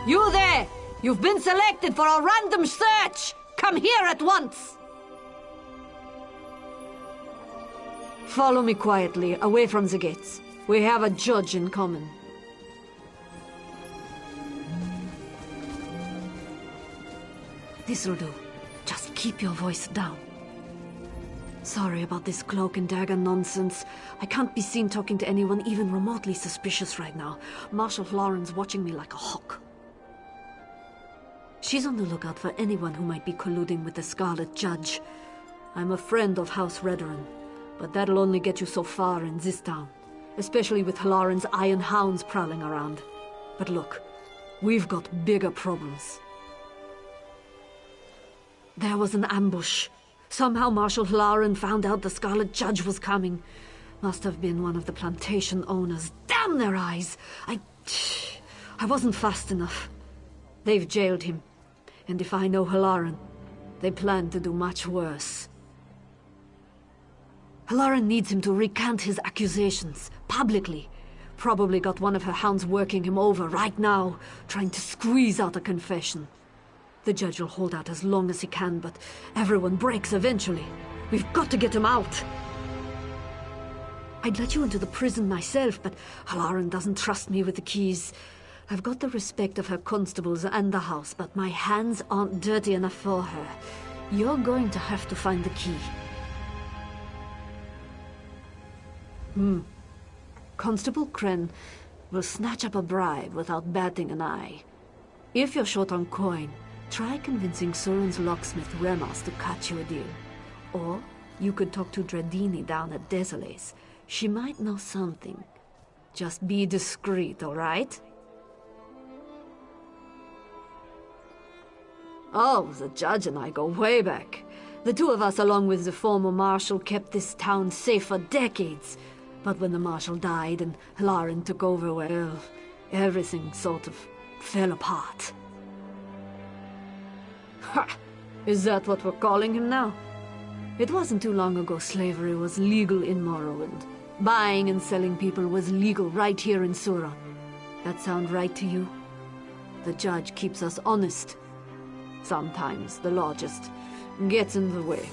You there! You've been selected for a random search! Come here at once! Follow me quietly, away from the gates. We have a judge in common. This'll do. Just keep your voice down. Sorry about this cloak and dagger nonsense. I can't be seen talking to anyone even remotely suspicious right now. Marshal Lauren's watching me like a hawk. She's on the lookout for anyone who might be colluding with the Scarlet Judge. I'm a friend of House Redoran, but that'll only get you so far in this town, especially with Lauren's iron hounds prowling around. But look, we've got bigger problems. There was an ambush. Somehow Marshal Lauren found out the Scarlet Judge was coming. Must have been one of the plantation owners. Damn their eyes! I wasn't fast enough. They've jailed him. And if I know Halaran, they plan to do much worse. Halaran needs him to recant his accusations, publicly. Probably got one of her hounds working him over right now, trying to squeeze out a confession. The judge will hold out as long as he can, but everyone breaks eventually. We've got to get him out. I'd let you into the prison myself, but Halaran doesn't trust me with the keys. I've got the respect of her constables and the house, but my hands aren't dirty enough for her. You're going to have to find the key. Constable Kren will snatch up a bribe without batting an eye. If you're short on coin, try convincing Suran's locksmith Remas to cut you a deal. Or you could talk to Dredini down at Desolace. She might know something. Just be discreet, all right? Oh, the judge and I go way back. The two of us, along with the former marshal, kept this town safe for decades. But when the marshal died and Halaran took over, well, everything sort of fell apart. Ha! Is that what we're calling him now? It wasn't too long ago slavery was legal in Morrowind. Buying and selling people was legal right here in Sura. That sound right to you? The judge keeps us honest. Sometimes the law just gets in the way.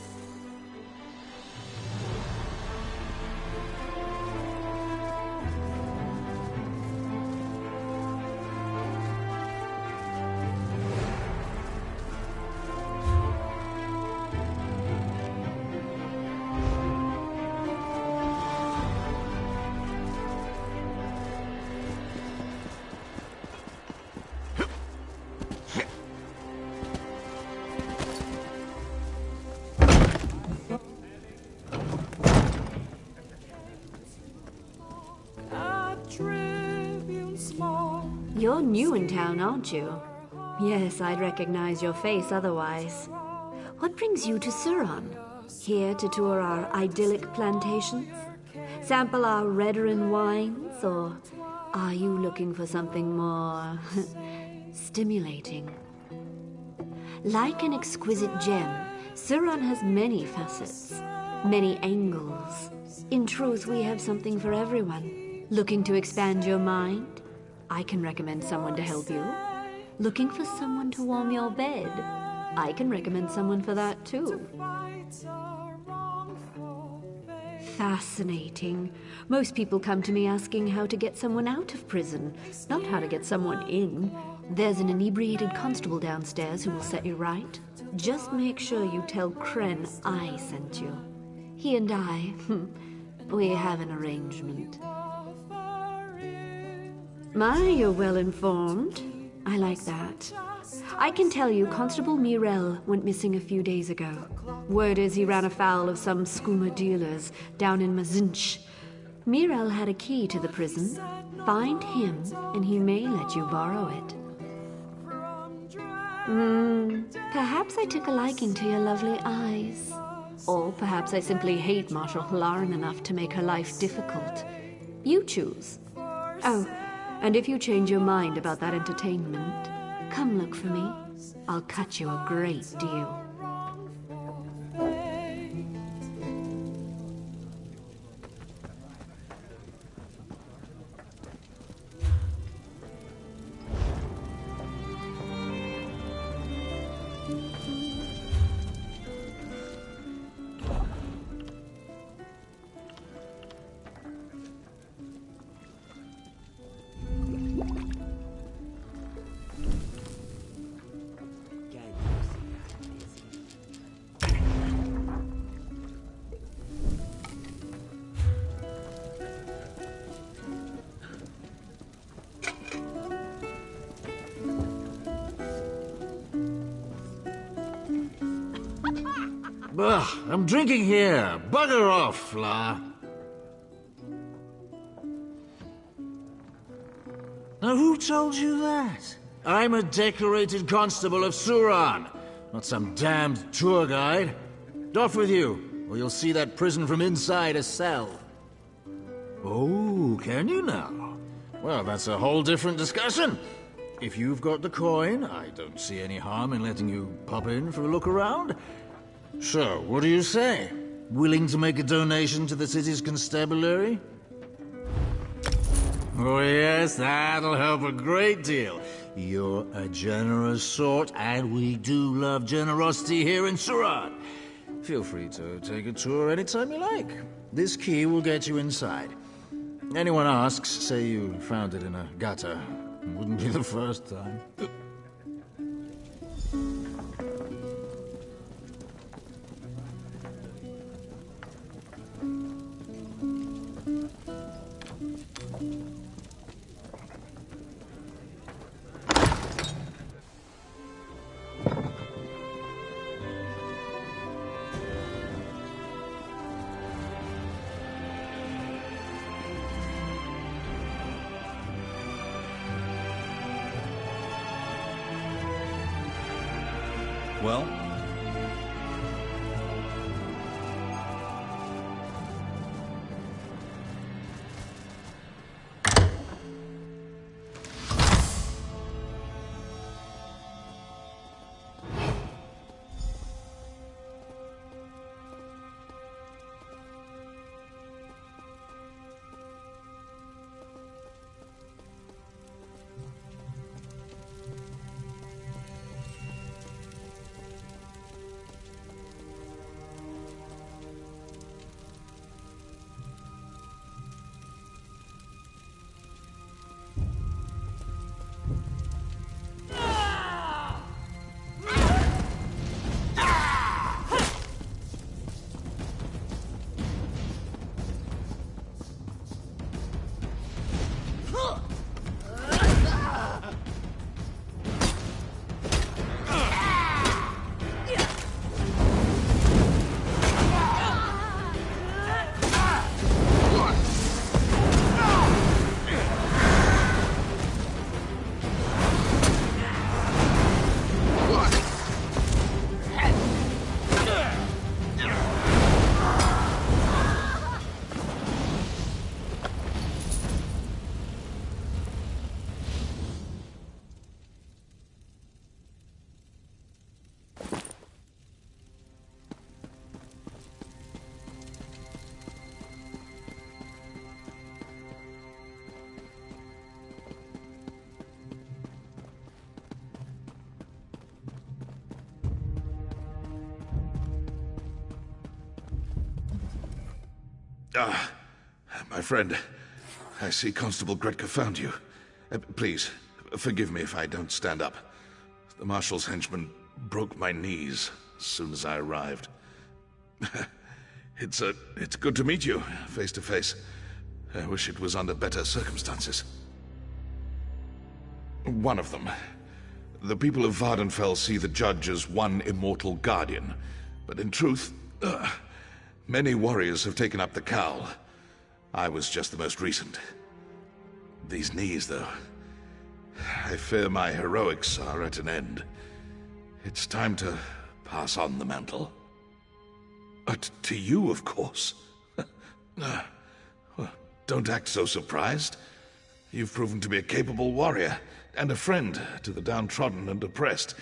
You're new in town, aren't you? Yes, I'd recognize your face otherwise. What brings you to Suran? Here to tour our idyllic plantations? Sample our Redoran wines? Or are you looking for something more stimulating? Like an exquisite gem, Suran has many facets, many angles. In truth, we have something for everyone. Looking to expand your mind? I can recommend someone to help you. Looking for someone to warm your bed? I can recommend someone for that too. Fascinating. Most people come to me asking how to get someone out of prison, not how to get someone in. There's an inebriated constable downstairs who will set you right. Just make sure you tell Kren I sent you. He and I, we have an arrangement. My, you're well informed. I like that. I can tell you Constable Mirel went missing a few days ago. Word is he ran afoul of some skooma dealers down in Mazinch. Mirel had a key to the prison. Find him, and he may let you borrow it. Perhaps I took a liking to your lovely eyes. Or perhaps I simply hate Marshal Halaran enough to make her life difficult. You choose. Oh, and if you change your mind about that entertainment, come look for me. I'll cut you a great deal. I'm drinking here. Bugger off, Fla. Now, who told you that? I'm a decorated constable of Suran, not some damned tour guide. Off with you, or you'll see that prison from inside a cell. Oh, can you now? Well, that's a whole different discussion. If you've got the coin, I don't see any harm in letting you pop in for a look around. So, what do you say? Willing to make a donation to the city's constabulary? Oh yes, that'll help a great deal. You're a generous sort, and we do love generosity here in Surat. Feel free to take a tour anytime you like. This key will get you inside. Anyone asks, say you found it in a gutter. Wouldn't be the first time. Well? My friend, I see Constable Gretka found you. Please, forgive me if I don't stand up. The Marshal's henchman broke my knees as soon as I arrived. It's good to meet you, face to face. I wish it was under better circumstances. One of them. The people of Vardenfell see the Judge as one immortal guardian. But in truth, many warriors have taken up the cowl. I was just the most recent. These knees, though. I fear my heroics are at an end. It's time to pass on the mantle. To you, of course. Don't act so surprised. You've proven to be a capable warrior, and a friend to the downtrodden and oppressed.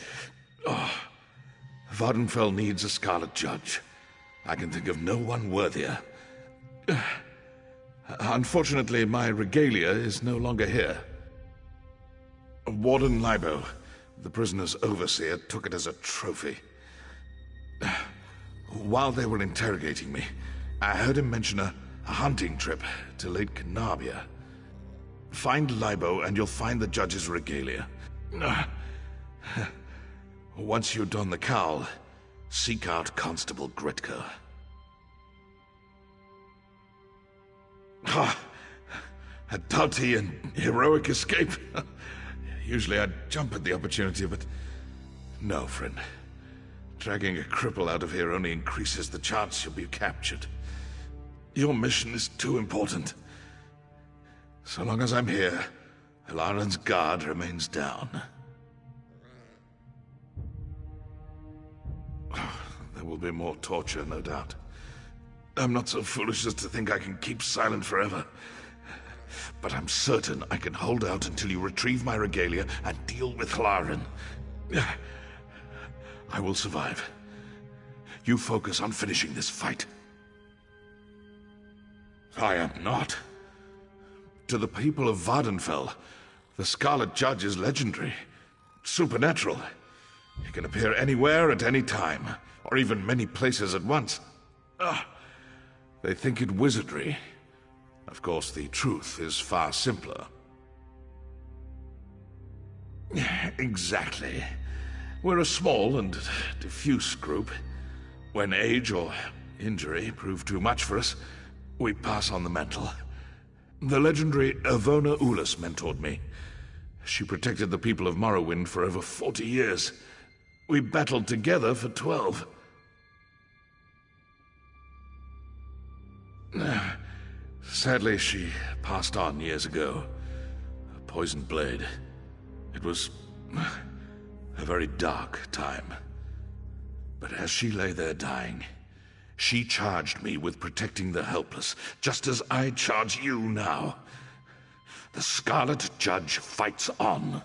Vardenfell needs a Scarlet Judge. I can think of no one worthier. Unfortunately, my regalia is no longer here. Warden Libo, the prisoner's overseer, took it as a trophy. While they were interrogating me, I heard him mention a hunting trip to Lake Canabia. Find Libo and you'll find the Judge's regalia. Once you don the cowl, seek out Constable Gretka. A doughty and heroic escape. Usually I'd jump at the opportunity, but no, friend. Dragging a cripple out of here only increases the chance you'll be captured. Your mission is too important. So long as I'm here, Hilaren's guard remains down. There will be more torture, no doubt. I'm not so foolish as to think I can keep silent forever. But I'm certain I can hold out until you retrieve my regalia and deal with Hilaren. I will survive. You focus on finishing this fight. I am not. To the people of Vardenfell, the Scarlet Judge is legendary, supernatural. He can appear anywhere at any time, or even many places at once. They think it wizardry. Of course, the truth is far simpler. Exactly. We're a small and diffuse group. When age or injury prove too much for us, we pass on the mantle. The legendary Ivona Ulis mentored me. She protected the people of Morrowind for over 40 years. We battled together for 12. Sadly, she passed on years ago. A poisoned blade. It was a very dark time. But as she lay there dying, she charged me with protecting the helpless, just as I charge you now. The Scarlet Judge fights on.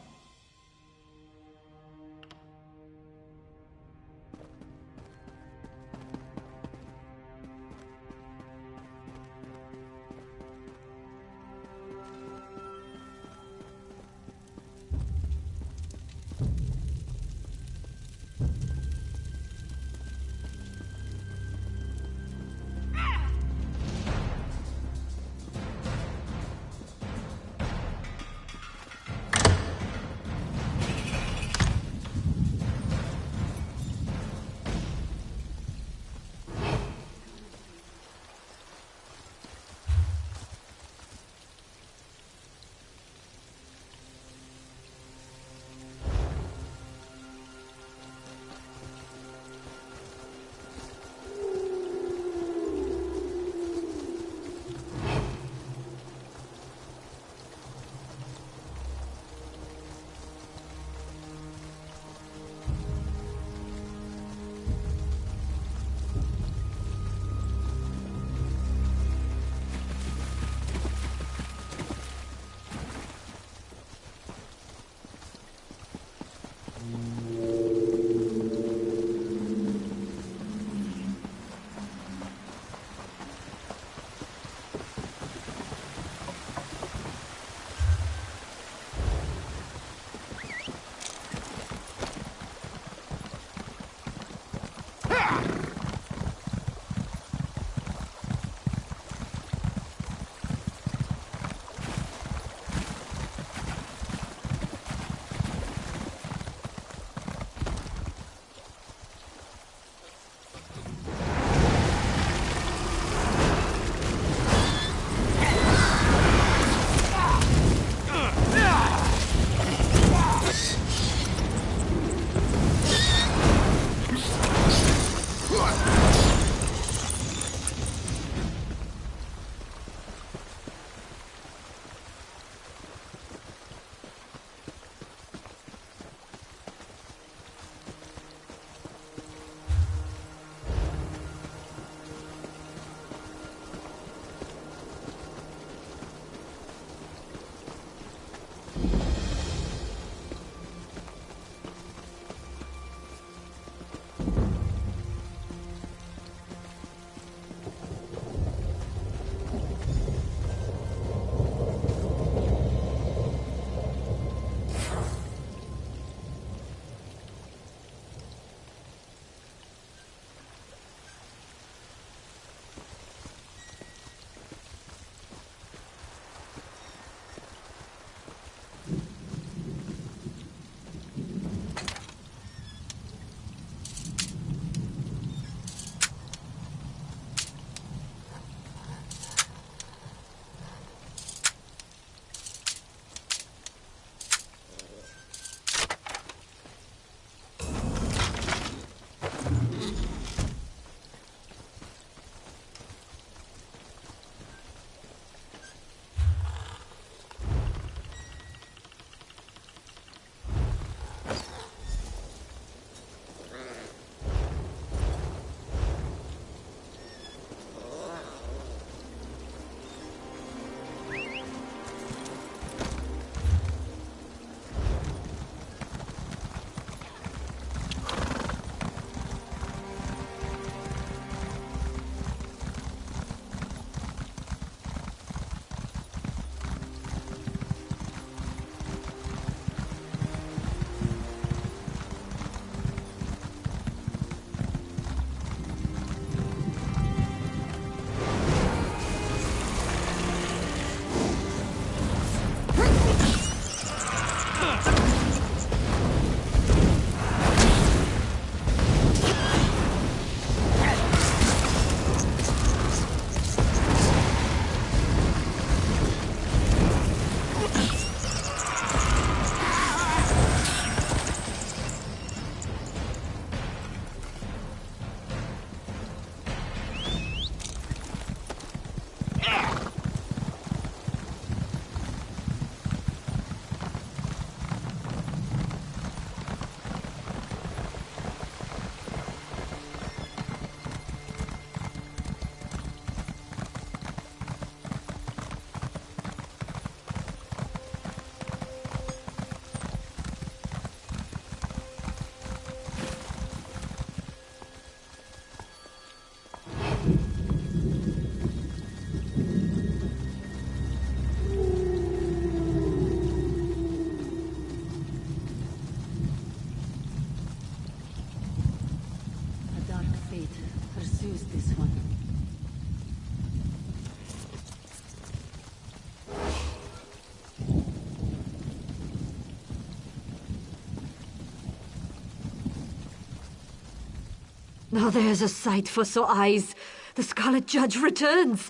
Now there's a sight for sore eyes. The Scarlet Judge returns.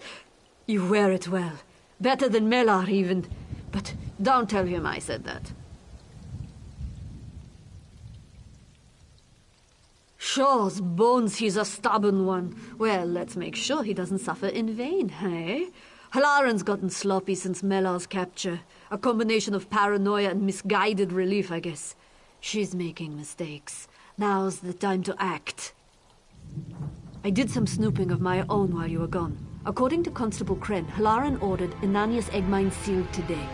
You wear it well. Better than Melar, even. But don't tell him I said that. Shaw's bones, he's a stubborn one. Well, let's make sure he doesn't suffer in vain, eh? Halaran's gotten sloppy since Melar's capture. A combination of paranoia and misguided relief, I guess. She's making mistakes. Now's the time to act. I did some snooping of my own while you were gone. According to Constable Kren, Halaran ordered Inanya's egg mine sealed today.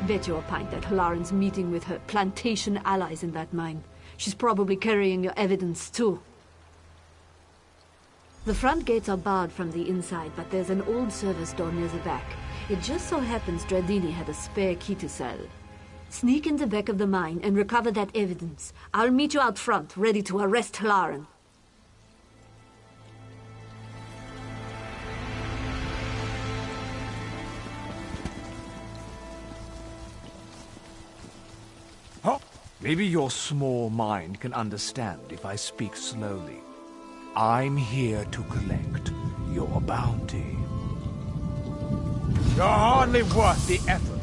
Bet you a pint that Halaran's meeting with her plantation allies in that mine. She's probably carrying your evidence, too. The front gates are barred from the inside, but there's an old service door near the back. It just so happens Dradini had a spare key to sell. Sneak in the back of the mine and recover that evidence. I'll meet you out front, ready to arrest Halaran. Huh? Maybe your small mind can understand if I speak slowly. I'm here to collect your bounty. You're hardly worth the effort.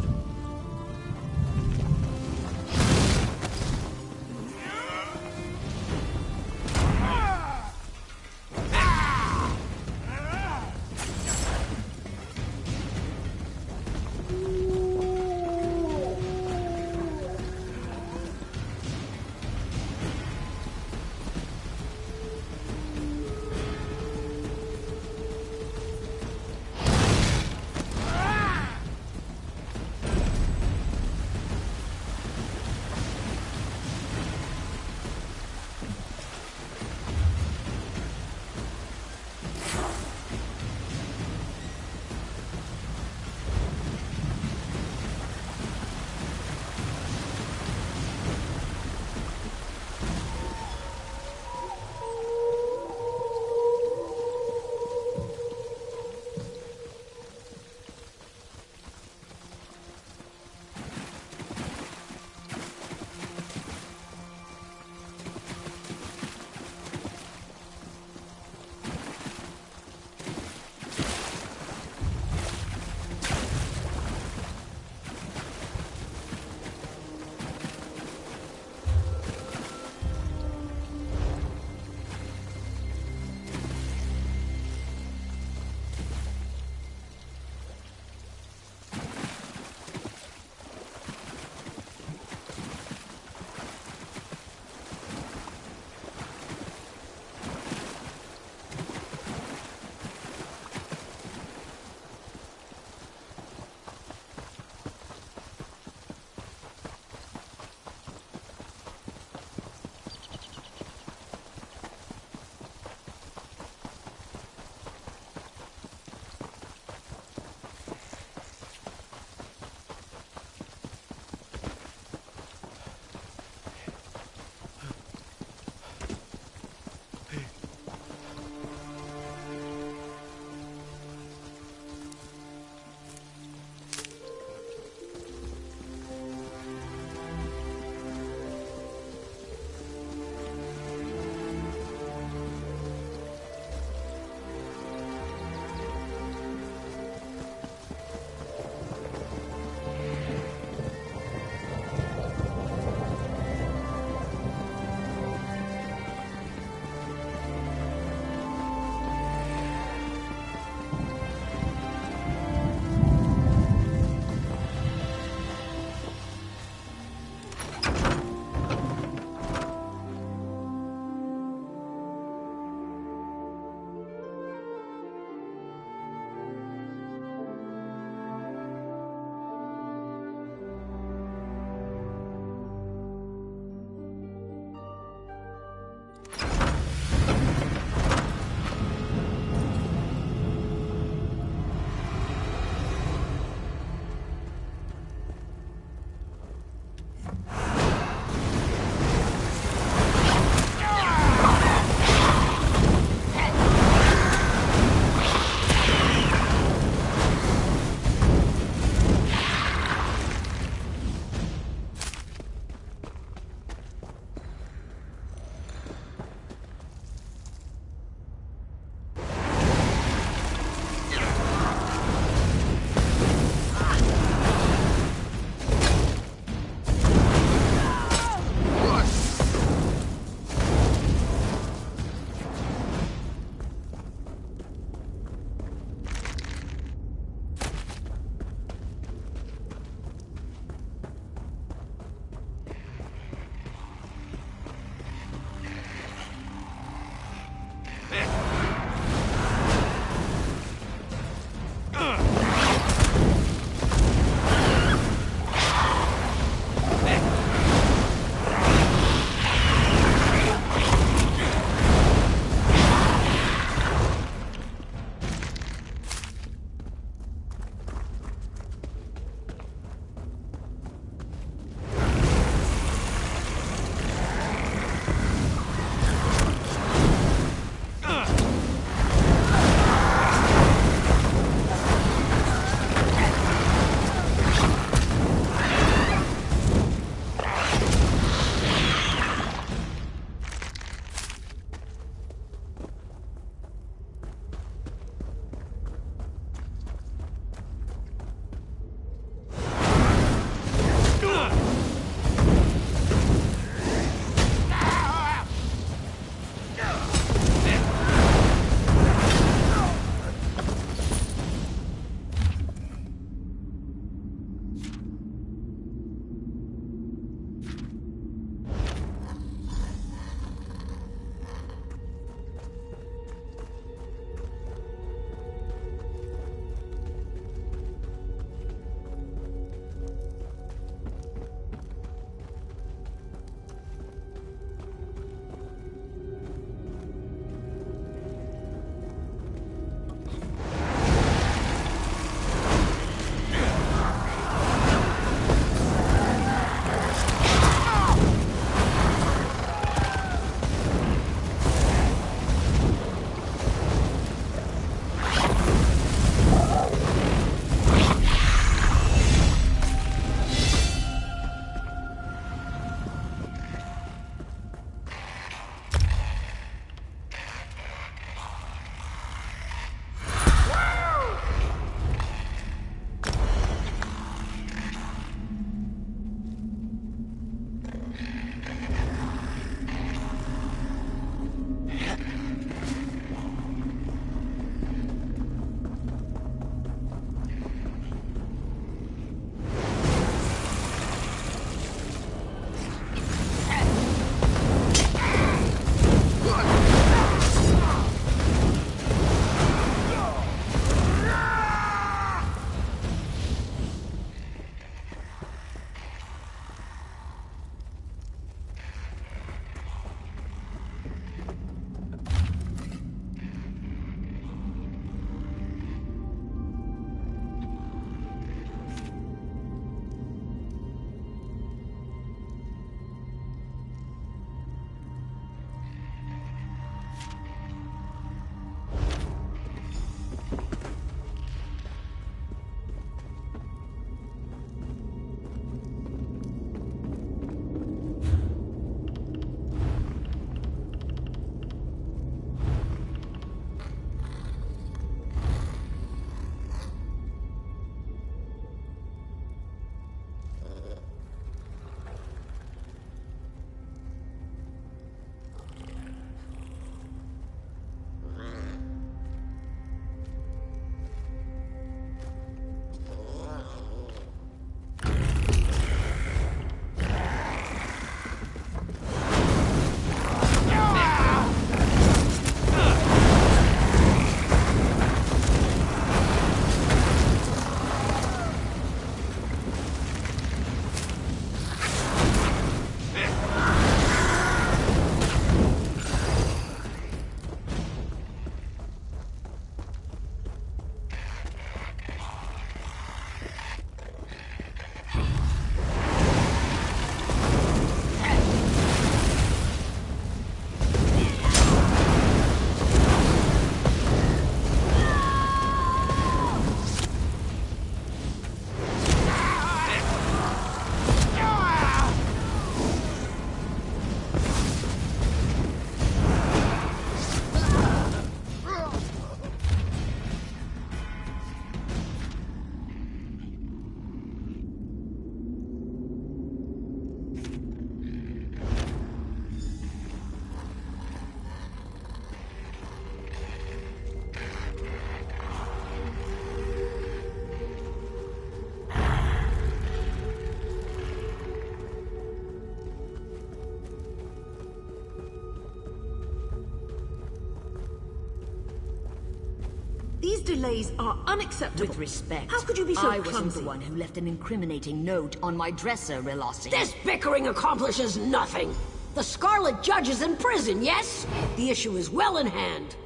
These delays are unacceptable. With respect, How could you be so I wasn't clumsy? the one who left an incriminating note on my dresser, Relossi. This bickering accomplishes nothing. The Scarlet Judge is in prison, yes? The issue is well in hand.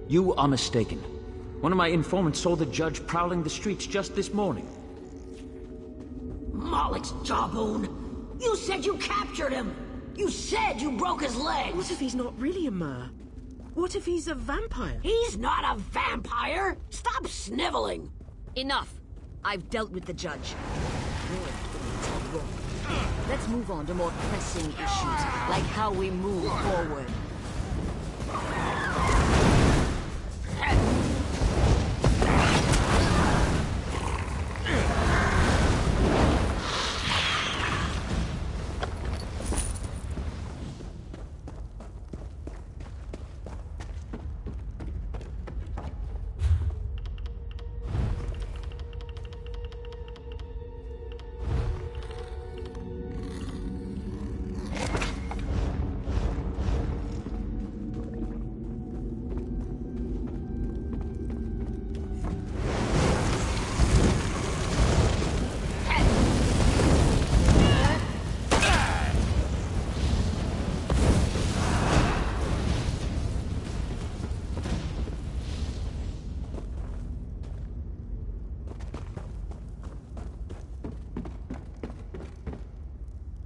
You are mistaken. One of my informants saw the judge prowling the streets just this morning. Moloch's jawbone. You said you captured him. You said you broke his legs. What if he's not really a mer? What if he's a vampire? He's not a vampire. Stop sniveling. Enough. I've dealt with the judge. Let's move on to more pressing issues, like how we move forward.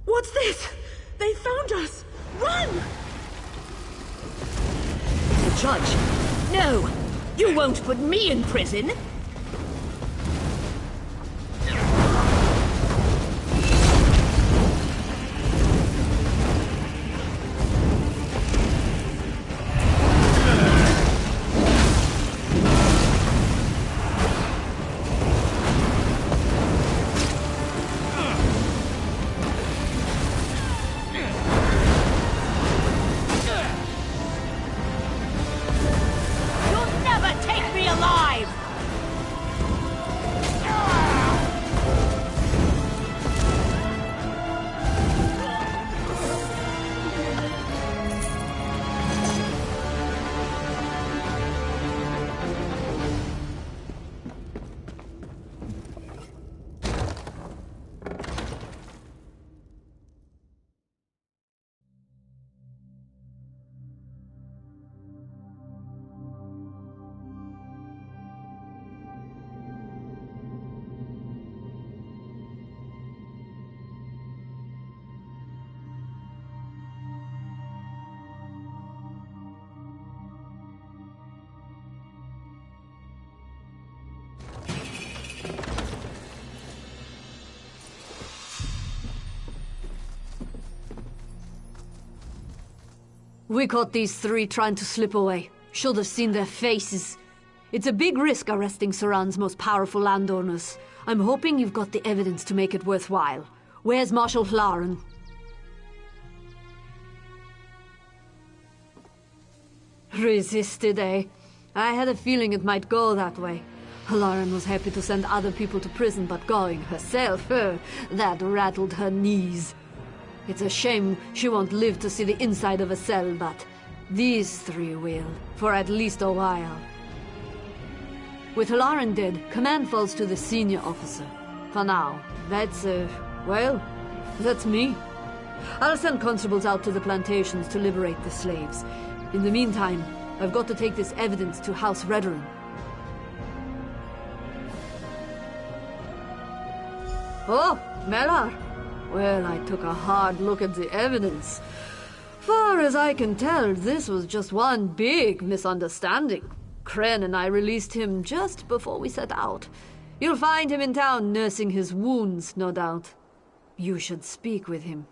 What's this? They found us! Run! The judge? No! You won't put me in prison! We caught these three trying to slip away. Should have seen their faces. It's a big risk arresting Suran's most powerful landowners. I'm hoping you've got the evidence to make it worthwhile. Where's Marshal Hlaren? Resisted, eh? I had a feeling it might go that way. Hlaren was happy to send other people to prison, but going herself, that rattled her knees. It's a shame she won't live to see the inside of a cell, but these three will, for at least a while. With Hlaren dead, command falls to the senior officer. For now, that's me. I'll send constables out to the plantations to liberate the slaves. In the meantime, I've got to take this evidence to House Redoran. Oh, Melar. Well, I took a hard look at the evidence. Far as I can tell, this was just one big misunderstanding. Kren and I released him just before we set out. You'll find him in town nursing his wounds, no doubt. You should speak with him.